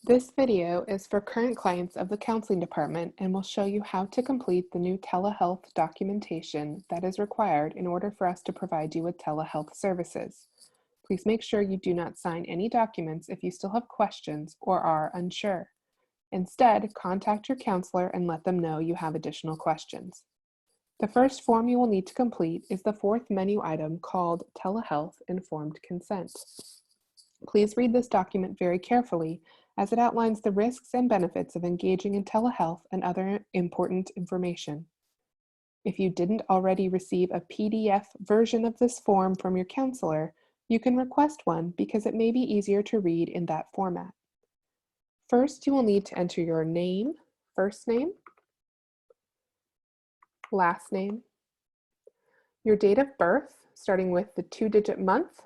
This video is for current clients of the counseling department and will show you how to complete the new telehealth documentation that is required in order for us to provide you with telehealth services. Please make sure you do not sign any documents if you still have questions or are unsure. Instead, contact your counselor and let them know you have additional questions. The first form you will need to complete is the fourth menu item called Telehealth Informed Consent. Please read this document very carefully as it outlines the risks and benefits of engaging in telehealth and other important information. If you didn't already receive a PDF version of this form from your counselor, you can request one because it may be easier to read in that format. First, you will need to enter your name, first name, last name, your date of birth, starting with the 2-digit month,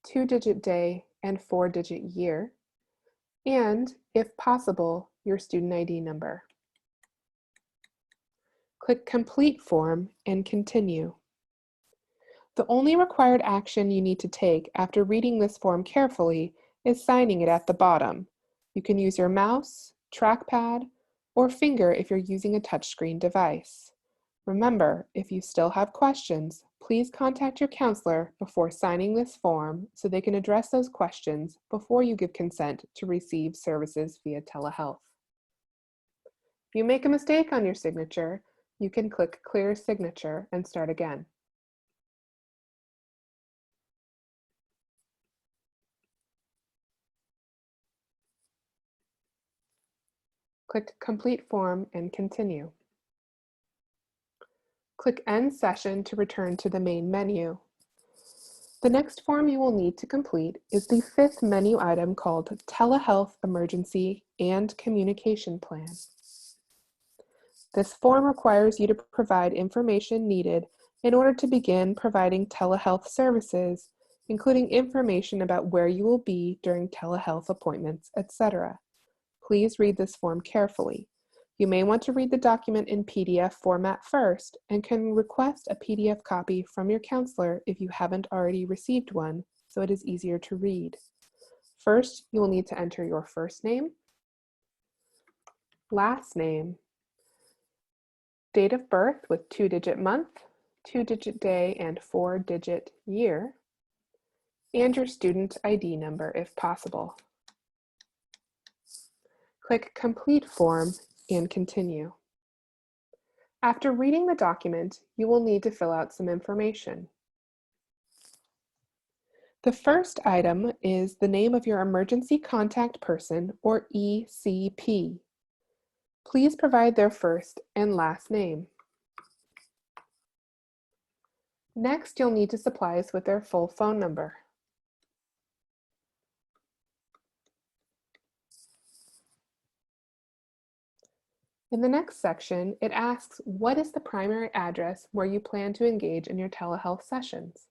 2-digit day, and 4-digit year, and, if possible, your student ID number. Click Complete Form and Continue. The only required action you need to take after reading this form carefully is signing it at the bottom. You can use your mouse, trackpad, or finger if you're using a touchscreen device. Remember, if you still have questions, please contact your counselor before signing this form so they can address those questions before you give consent to receive services via telehealth. If you make a mistake on your signature, you can click Clear Signature and start again. Click Complete Form and Continue. Click End Session to return to the main menu. The next form you will need to complete is the fifth menu item called Telehealth Emergency and Communication Plan. This form requires you to provide information needed in order to begin providing telehealth services, including information about where you will be during telehealth appointments, etc. Please read this form carefully. You may want to read the document in PDF format first and can request a PDF copy from your counselor if you haven't already received one, so it is easier to read. First, you will need to enter your first name, last name, date of birth with 2-digit month, 2-digit day, and 4-digit year, and your student ID number if possible. Click Complete Form and Continue. After reading the document, you will need to fill out some information. The first item is the name of your emergency contact person, or ECP. Please provide their first and last name. Next, you'll need to supply us with their full phone number. In the next section, it asks, what is the primary address where you plan to engage in your telehealth sessions?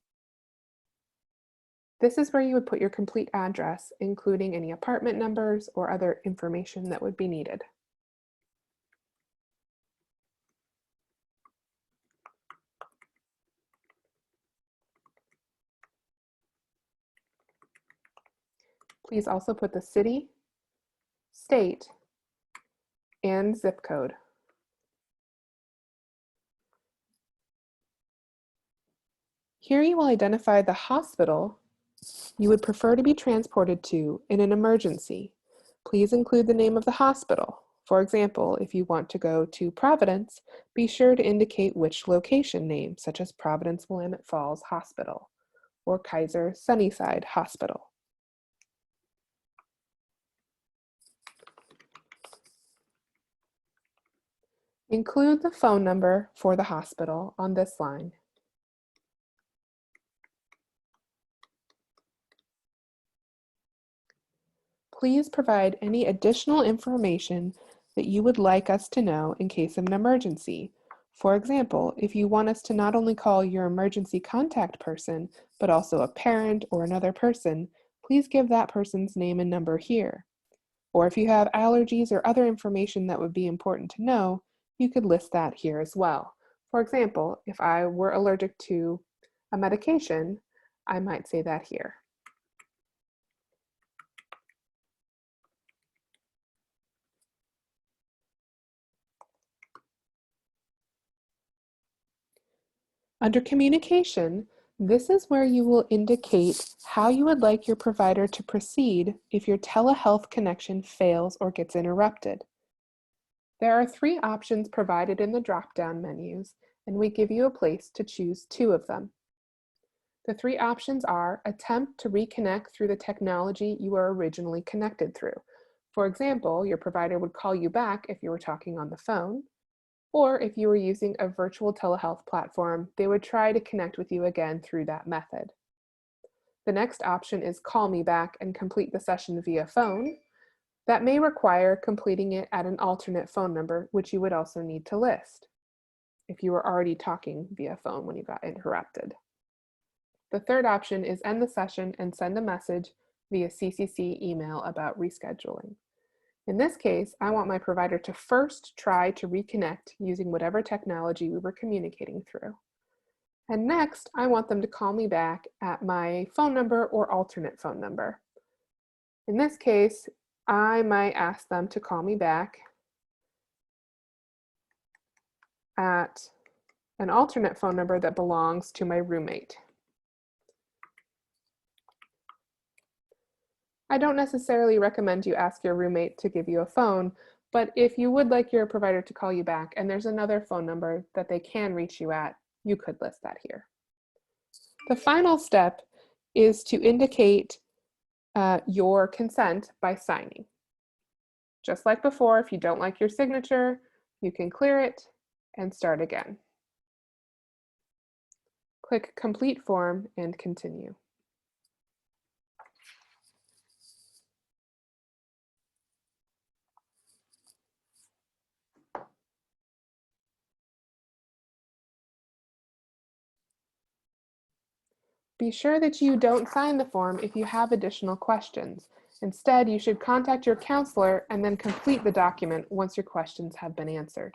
This is where you would put your complete address, including any apartment numbers or other information that would be needed. Please also put the city, state, and zip code. Here you will identify the hospital you would prefer to be transported to in an emergency. Please include the name of the hospital. For example, if you want to go to Providence, be sure to indicate which location name, such as Providence Willamette Falls Hospital or Kaiser Sunnyside Hospital. Include the phone number for the hospital on this line. Please provide any additional information that you would like us to know in case of an emergency. For example, if you want us to not only call your emergency contact person, but also a parent or another person, please give that person's name and number here. Or if you have allergies or other information that would be important to know, you could list that here as well. For example, if I were allergic to a medication, I might say that here. Under Communication, this is where you will indicate how you would like your provider to proceed if your telehealth connection fails or gets interrupted. There are 3 options provided in the drop-down menus, and we give you a place to choose 2 of them. The 3 options are attempt to reconnect through the technology you were originally connected through. For example, your provider would call you back if you were talking on the phone, or if you were using a virtual telehealth platform, they would try to connect with you again through that method. The next option is call me back and complete the session via phone. That may require completing it at an alternate phone number, which you would also need to list if you were already talking via phone when you got interrupted. The third option is end the session and send a message via CCC email about rescheduling. In this case, I want my provider to first try to reconnect using whatever technology we were communicating through. And next, I want them to call me back at my phone number or alternate phone number. In this case, I might ask them to call me back at an alternate phone number that belongs to my roommate. I don't necessarily recommend you ask your roommate to give you a phone, but if you would like your provider to call you back and there's another phone number that they can reach you at, you could list that here. The final step is to indicate your consent by signing. Just like before, if you don't like your signature, you can clear it and start again. Click Complete Form and continue. Be sure that you don't sign the form if you have additional questions. Instead, you should contact your counselor and then complete the document once your questions have been answered.